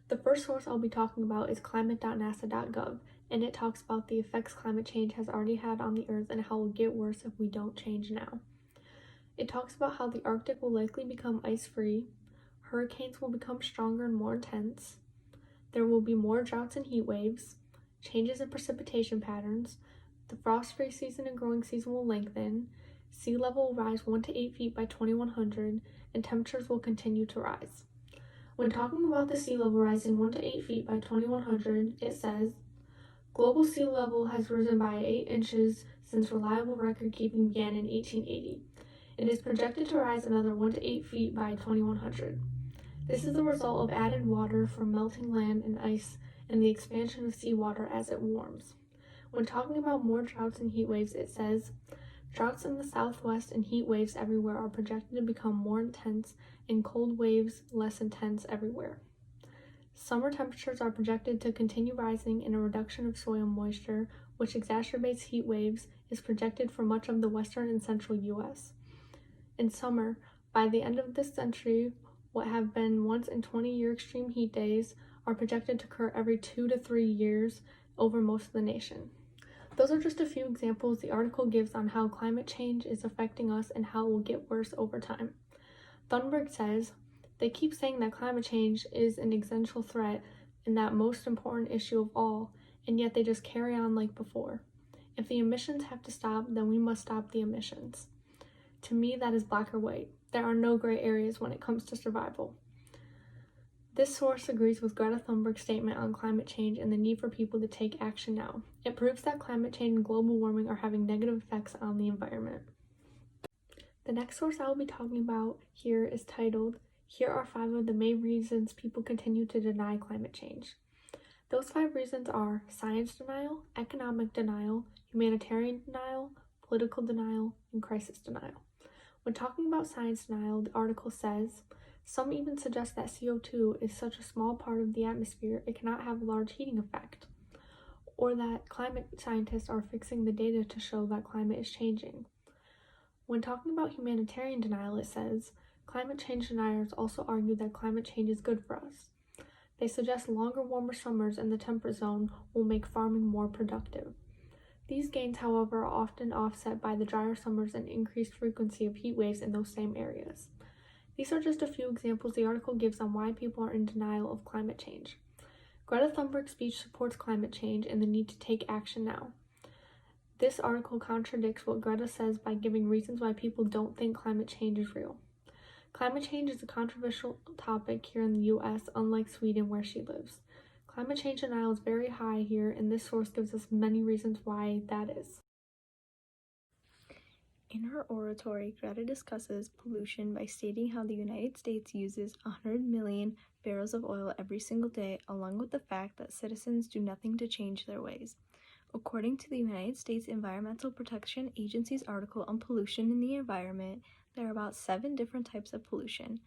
The first source I'll be talking about is climate.nasa.gov, and it talks about the effects climate change has already had on the Earth and how it will get worse if we don't change now. It talks about how the Arctic will likely become ice-free, hurricanes will become stronger and more intense, there will be more droughts and heat waves, changes in precipitation patterns, the frost-free season and growing season will lengthen, sea level will rise 1 to 8 feet by 2100, and temperatures will continue to rise. When talking about the sea level rising 1 to 8 feet by 2100, it says, global sea level has risen by 8 inches since reliable record keeping began in 1880. It is projected to rise another 1 to 8 feet by 2100. This is the result of added water from melting land and ice and the expansion of seawater as it warms. When talking about more droughts and heat waves, it says, droughts in the southwest and heat waves everywhere are projected to become more intense and cold waves less intense everywhere. Summer temperatures are projected to continue rising and a reduction of soil moisture, which exacerbates heat waves, is projected for much of the western and central U.S. In summer, by the end of this century, what have been once in 20-year extreme heat days are projected to occur every 2 to 3 years over most of the nation. Those are just a few examples the article gives on how climate change is affecting us and how it will get worse over time. Thunberg says, they keep saying that climate change is an existential threat and that most important issue of all, and yet they just carry on like before. If the emissions have to stop, then we must stop the emissions. To me, that is black or white. There are no gray areas when it comes to survival. This source agrees with Greta Thunberg's statement on climate change and the need for people to take action now. It proves that climate change and global warming are having negative effects on the environment. The next source I will be talking about here is titled, Here are 5 of the main reasons people continue to deny climate change. Those 5 reasons are science denial, economic denial, humanitarian denial, political denial, and crisis denial. When talking about science denial, the article says, some even suggest that CO2 is such a small part of the atmosphere it cannot have a large heating effect, or that climate scientists are fixing the data to show that climate is changing. When talking about humanitarian denial, it says, climate change deniers also argue that climate change is good for us. They suggest longer, warmer summers in the temperate zone will make farming more productive. These gains, however, are often offset by the drier summers and increased frequency of heat waves in those same areas. These are just a few examples the article gives on why people are in denial of climate change. Greta Thunberg's speech supports climate change and the need to take action now. This article contradicts what Greta says by giving reasons why people don't think climate change is real. Climate change is a controversial topic here in the U.S., unlike Sweden where she lives. Climate change denial is very high here, and this source gives us many reasons why that is. In her oratory, Greta discusses pollution by stating how the United States uses 100 million barrels of oil every single day, along with the fact that citizens do nothing to change their ways. According to the United States Environmental Protection Agency's article on pollution in the environment, there are about 7 different types of pollution: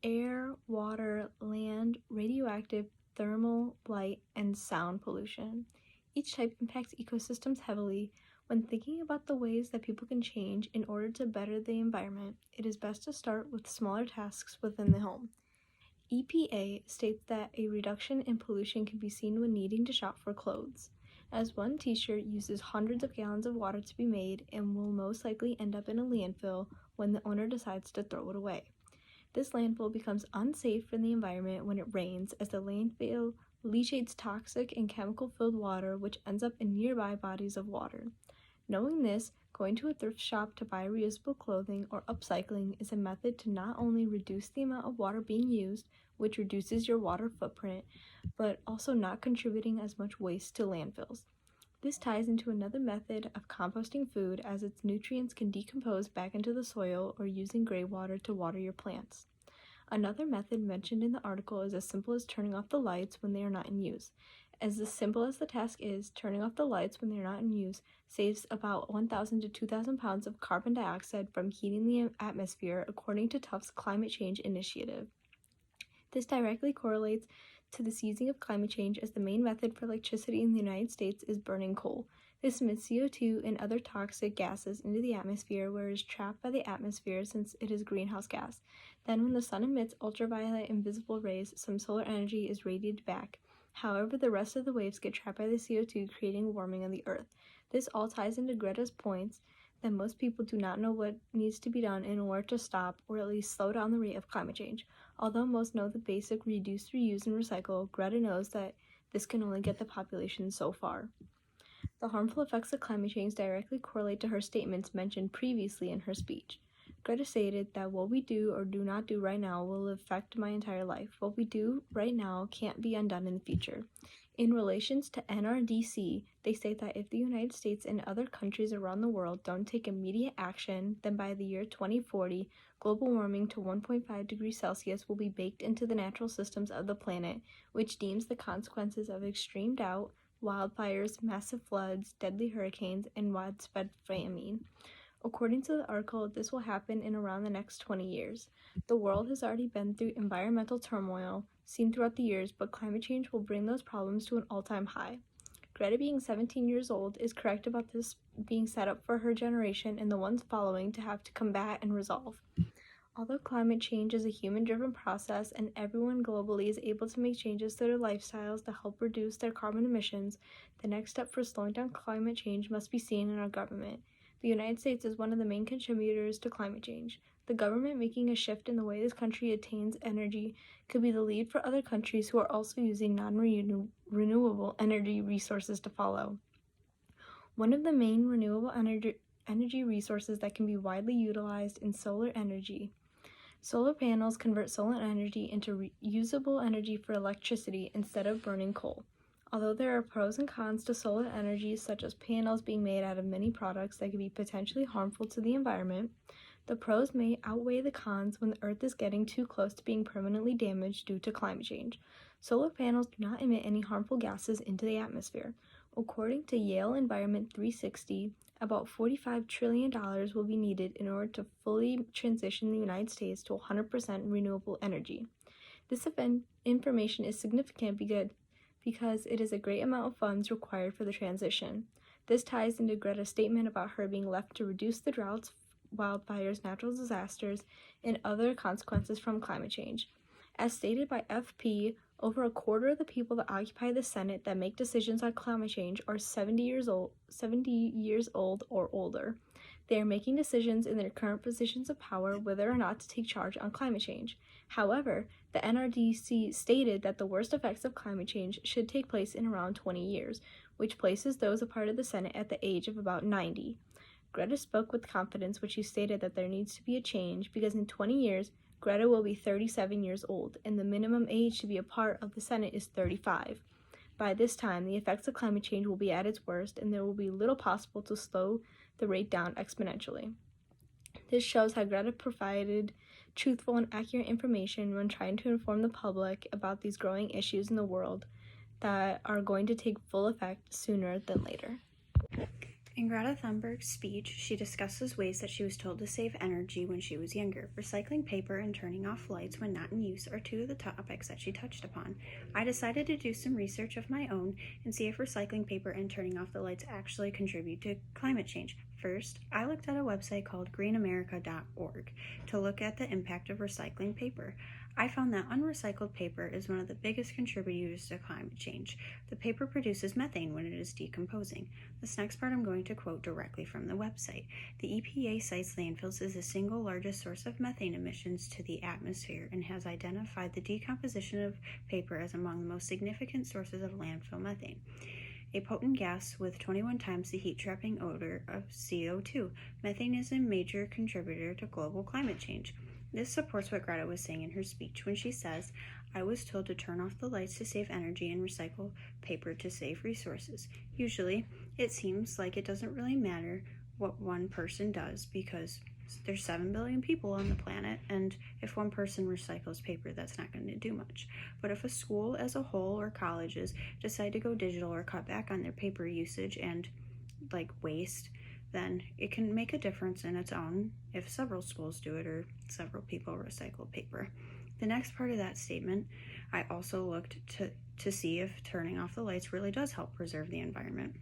air, water, land, radioactive, thermal, light, and sound pollution. Each type impacts ecosystems heavily. When thinking about the ways that people can change in order to better the environment, it is best to start with smaller tasks within the home. EPA states that a reduction in pollution can be seen when needing to shop for clothes, as one t-shirt uses hundreds of gallons of water to be made and will most likely end up in a landfill when the owner decides to throw it away. This landfill becomes unsafe for the environment when it rains, as the landfill leachates toxic and chemical-filled water, which ends up in nearby bodies of water. Knowing this, going to a thrift shop to buy reusable clothing or upcycling is a method to not only reduce the amount of water being used, which reduces your water footprint, but also not contributing as much waste to landfills. This ties into another method of composting food, as its nutrients can decompose back into the soil, or using gray water to water your plants. Another method mentioned in the article is as simple as turning off the lights when they are not in use. As simple as the task is, turning off the lights when they are not in use saves about 1,000 to 2,000 pounds of carbon dioxide from heating the atmosphere, according to Tufts Climate Change Initiative. This directly correlates to the seizing of climate change, as the main method for electricity in the United States is burning coal. This emits CO2 and other toxic gases into the atmosphere, where it is trapped by the atmosphere since it is a greenhouse gas. Then when the sun emits ultraviolet and visible rays, some solar energy is radiated back. However, the rest of the waves get trapped by the CO2, creating warming of the Earth. This all ties into Greta's points that most people do not know what needs to be done in order to stop or at least slow down the rate of climate change. Although most know the basic reduce, reuse, and recycle, Greta knows that this can only get the population so far. The harmful effects of climate change directly correlate to her statements mentioned previously in her speech. Greta stated that what we do or do not do right now will affect my entire life. What we do right now can't be undone in the future. In relations to NRDC, they state that if the United States and other countries around the world don't take immediate action, then by the year 2040, global warming to 1.5 degrees Celsius will be baked into the natural systems of the planet, which deems the consequences of extreme drought, wildfires, massive floods, deadly hurricanes, and widespread famine. According to the article, this will happen in around the next 20 years. The world has already been through environmental turmoil seen throughout the years, but climate change will bring those problems to an all-time high. Greta, being 17 years old, is correct about this being set up for her generation and the ones following to have to combat and resolve. Although climate change is a human-driven process and everyone globally is able to make changes to their lifestyles to help reduce their carbon emissions, the next step for slowing down climate change must be seen in our government. The United States is one of the main contributors to climate change. The government making a shift in the way this country attains energy could be the lead for other countries who are also using non-renewable energy resources to follow. One of the main renewable energy resources that can be widely utilized is solar energy. Solar panels convert solar energy into usable energy for electricity instead of burning coal. Although there are pros and cons to solar energy, such as panels being made out of many products that can be potentially harmful to the environment, the pros may outweigh the cons when the Earth is getting too close to being permanently damaged due to climate change. Solar panels do not emit any harmful gases into the atmosphere. According to Yale Environment 360, about $45 trillion will be needed in order to fully transition the United States to 100% renewable energy. This information is significant because it is a great amount of funds required for the transition. This ties into Greta's statement about her being left to reduce the droughts, wildfires, natural disasters, and other consequences from climate change. As stated by FP, over a quarter of the people that occupy the Senate that make decisions on climate change are 70 years old or older. They are making decisions in their current positions of power whether or not to take charge on climate change. However, the NRDC stated that the worst effects of climate change should take place in around 20 years, which places those a part of the Senate at the age of about 90. Greta spoke with confidence when she stated that there needs to be a change because in 20 years, Greta will be 37 years old, and the minimum age to be a part of the Senate is 35. By this time, the effects of climate change will be at its worst, and there will be little possible to slow the rate down exponentially. This shows how Greta provided truthful and accurate information when trying to inform the public about these growing issues in the world that are going to take full effect sooner than later. In Greta Thunberg's speech, she discusses ways that she was told to save energy when she was younger. Recycling paper and turning off lights when not in use are two of the topics that she touched upon. I decided to do some research of my own and see if recycling paper and turning off the lights actually contribute to climate change. First, I looked at a website called greenamerica.org to look at the impact of recycling paper. I found that unrecycled paper is one of the biggest contributors to climate change. The paper produces methane when it is decomposing. This next part I'm going to quote directly from the website. The EPA cites landfills as the single largest source of methane emissions to the atmosphere and has identified the decomposition of paper as among the most significant sources of landfill methane, a potent gas with 21 times the heat-trapping odor of CO2. Methane is a major contributor to global climate change. This supports what Greta was saying in her speech when she says, I was told to turn off the lights to save energy and recycle paper to save resources. Usually, it seems like it doesn't really matter what one person does because there's 7 billion people on the planet, and if one person recycles paper, that's not going to do much. But if a school as a whole or colleges decide to go digital or cut back on their paper usage and waste, then it can make a difference in its own if several schools do it or several people recycle paper. The next part of that statement, I also looked to see if turning off the lights really does help preserve the environment.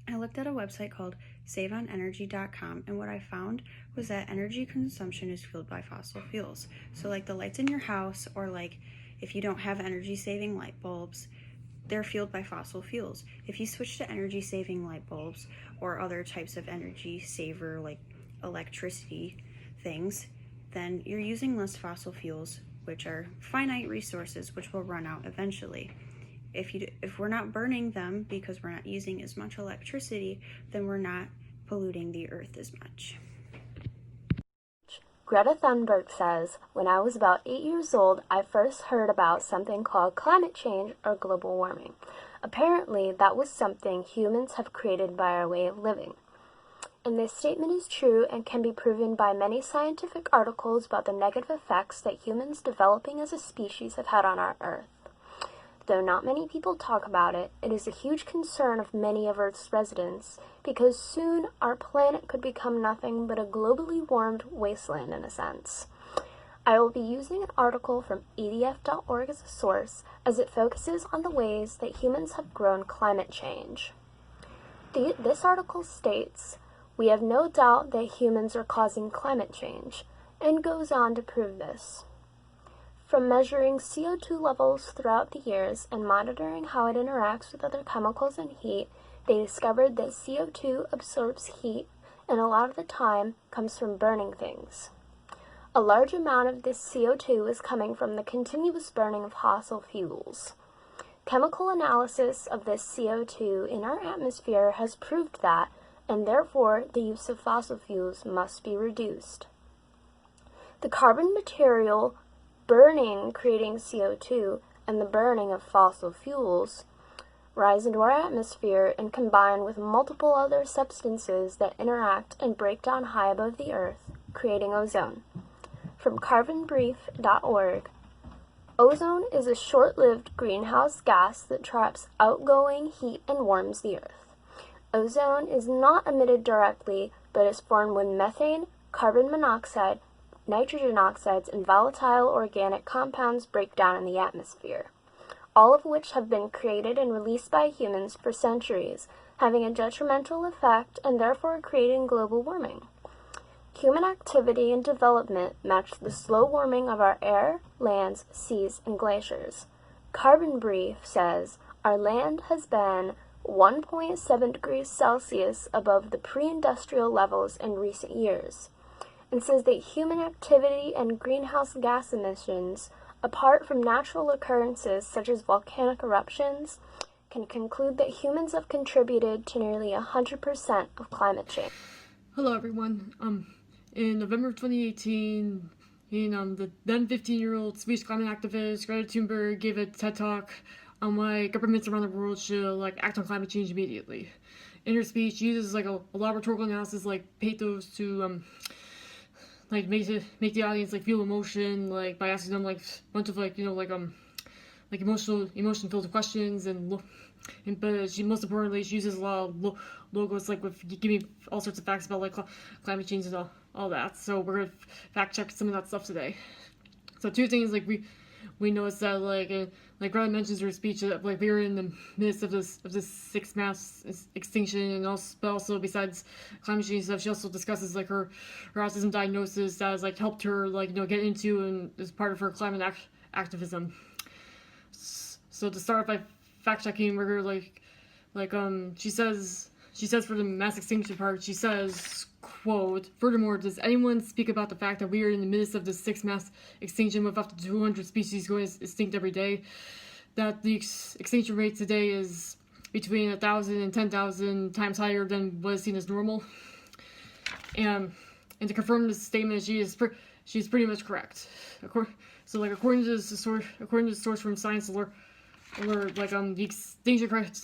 I looked at a website called saveonenergy.com, and what I found was that energy consumption is fueled by fossil fuels. So like the lights in your house, or like if you don't have energy saving light bulbs, they're fueled by fossil fuels. If you switch to energy saving light bulbs or other types of energy saver like electricity things, then you're using less fossil fuels, which are finite resources which will run out eventually. If we're not burning them because we're not using as much electricity, then we're not polluting the earth as much. Greta Thunberg says, "When I was about 8 years old, I first heard about something called climate change or global warming. Apparently, that was something humans have created by our way of living." And this statement is true and can be proven by many scientific articles about the negative effects that humans developing as a species have had on our Earth. Though not many people talk about it, it is a huge concern of many of Earth's residents because soon our planet could become nothing but a globally warmed wasteland in a sense. I will be using an article from edf.org as a source as it focuses on the ways that humans have grown climate change. This article states, "We have no doubt that humans are causing climate change," and goes on to prove this. From measuring CO2 levels throughout the years and monitoring how it interacts with other chemicals and heat, they discovered that CO2 absorbs heat and a lot of the time comes from burning things. A large amount of this CO2 is coming from the continuous burning of fossil fuels. Chemical analysis of this CO2 in our atmosphere has proved that, and therefore the use of fossil fuels must be reduced. The carbon material burning creating CO2 and the burning of fossil fuels rise into our atmosphere and combine with multiple other substances that interact and break down high above the earth, creating ozone. From carbonbrief.org, ozone is a short-lived greenhouse gas that traps outgoing heat and warms the earth. Ozone is not emitted directly, but is formed when methane, carbon monoxide, nitrogen oxides, and volatile organic compounds break down in the atmosphere, all of which have been created and released by humans for centuries, having a detrimental effect and therefore creating global warming. Human activity and development match the slow warming of our air, lands, seas, and glaciers. Carbon Brief says our land has been 1.7 degrees Celsius above the pre-industrial levels in recent years, and says that human activity and greenhouse gas emissions, apart from natural occurrences such as volcanic eruptions, can conclude that humans have contributed to nearly 100% of climate change. Hello everyone. In November of 2018, the then 15-year-old Swedish climate activist Greta Thunberg gave a TED Talk on why governments around the world should act on climate change immediately. In her speech, she uses a lot of rhetorical analysis like pathos to make the audience feel emotion by asking them a bunch of emotion filled questions but she most importantly she uses a lot of logos with give me all sorts of facts about climate change and all that. So we're gonna fact check some of that stuff today. So two things we noticed that Greta mentions in her speech that we were in the midst of this sixth mass extinction, and also besides climate change stuff, she also discusses her autism diagnosis that has helped her get into and is part of her climate activism. So to start by fact checking, we're she says for the mass extinction part, she says, quote, "Furthermore, does anyone speak about the fact that we are in the midst of this sixth mass extinction with up to 200 species going extinct every day? That the extinction rate today is between 1,000 and 10,000 times higher than what is seen as normal?" And to confirm this statement, she's pretty much correct. According to the source from Science Alert, the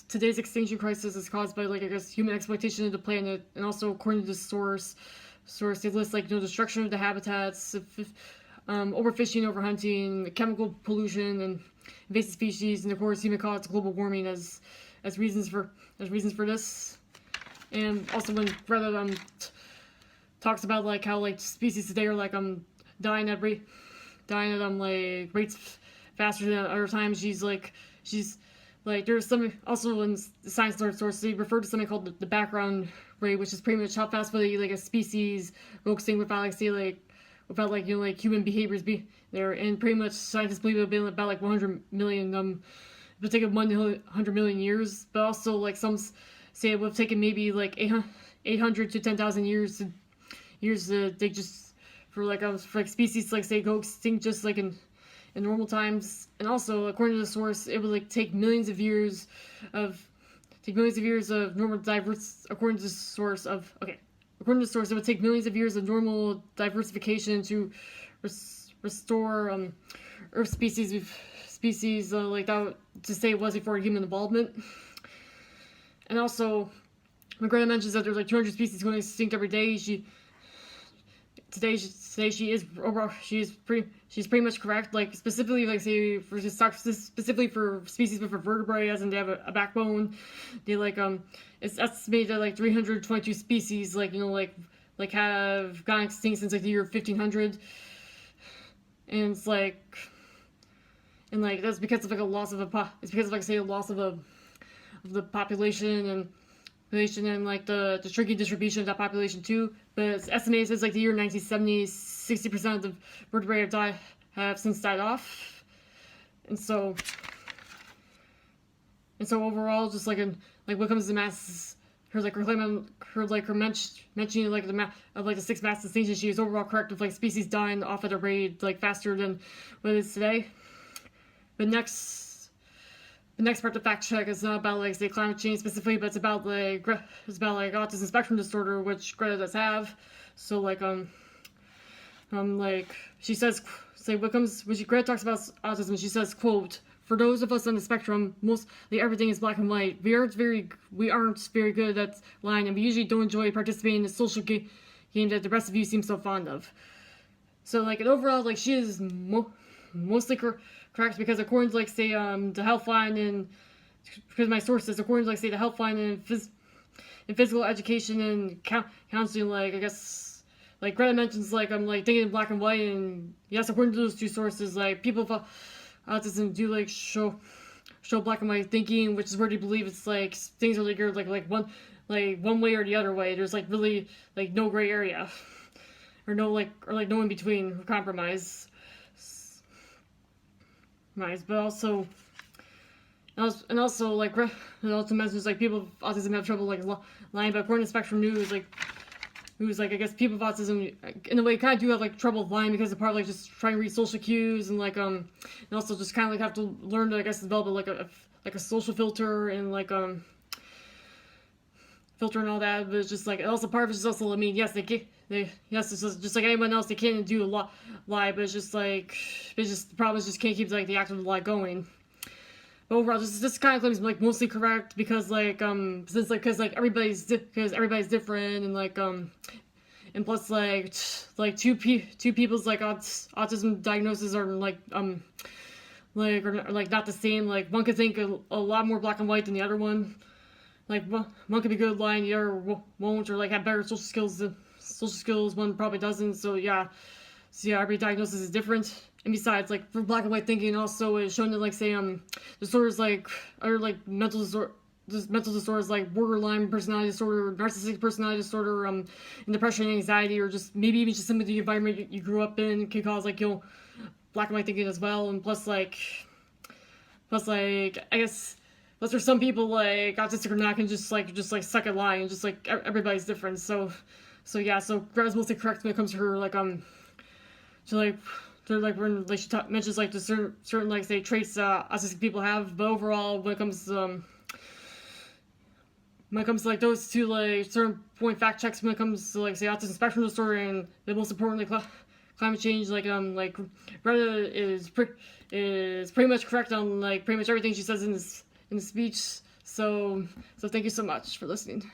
today's extinction crisis is caused by human exploitation of the planet, and also according to the source they list destruction of the habitats, overfishing, overhunting, chemical pollution, and invasive species, and of course human caused global warming as reasons for this. And also when Greta talks about how species today are dying at rates faster than other times, she's like there's some also in the science source they refer to something called the background rate, which is pretty much how fast like a species go extinct without like say like without like like human behaviors be there, and pretty much scientists believe it'll be about like 100 million it would take 100 million years, but also like some say it would have taken maybe like 800 to 10,000 years to they just for like species to, like say go extinct just like in normal times. And also according to the source it would like take millions of years of normal diverse according to the source it would take millions of years of normal diversification to restore Earth species like that to say it was before human involvement. And also when Greta mentions that there's like 200 species going extinct every day, she's pretty much correct. Like specifically, like say specifically for species with a vertebrae, as in they have a backbone, they like it's estimated that like 322 species like like have gone extinct since like the year 1500, and it's like that's because of like a loss of it's because of like say a loss of the population and like the tricky distribution of that population too. But it's estimated since like the year 1970, 60% of the vertebrae have since died off. And so overall, just like when it comes to mass, her mentioning like the 6 mass extinctions, she is overall correct with like species dying off at a rate like faster than what it is today. But the next part to fact check is not about like say climate change specifically, but it's about like autism spectrum disorder, which Greta does have. So like like she says, say when Greta talks about autism, she says, quote, "For those of us on the spectrum, mostly everything is black and white. We aren't very good at that line, and we usually don't enjoy participating in the social game that the rest of you seem so fond of." So like overall, like she is mostly correct, because according to like say the Healthline, and because my sources according to like say the Healthline and physical education and counseling, like I guess like Greta mentions like I'm like thinking in black and white, and yes, according to those two sources, like people with autism do like show black and white thinking, which is where they believe it's like things are like one way or the other way. There's like really like no gray area or no in between compromise. But also like it also mentions like people with autism have trouble like lying. But according to Spectrum News, like I guess people with autism in a way kind of do have like trouble lying, because they're part of like just trying to read social cues, and like and also just kind of like have to learn to I guess develop like a social filter and like filter and all that. But it's just like also part of it's just also yes it's just like anyone else, they can't do a lie, but it's just the problem is just can't keep like the act of the lie going. But overall, this kind of claim is like mostly correct, because like since like because everybody's different, and like and plus like two people's like autism diagnoses are like are like not the same. Like one could think a lot more black and white than the other one. Like one could be good at lying, the other won't, or like have better social skills, one probably doesn't. So yeah, every diagnosis is different. And besides, like for black and white thinking, also is shown that like say disorders like other like mental disorders like borderline personality disorder, narcissistic personality disorder, and depression and anxiety, or just maybe even just some of the environment you grew up in can cause like black and white thinking as well. And plus like I guess for some people like autistic or not can just suck at lying, and just like everybody's different. So yeah, so Greta's mostly correct when it comes to her like when like she mentions like the certain like say traits autistic people have. But overall, when it comes to like those two like certain point fact checks, when it comes to like say autism spectrum disorder and the most importantly climate change, like Greta is pretty much correct on like pretty much everything she says in the speech. So thank you so much for listening.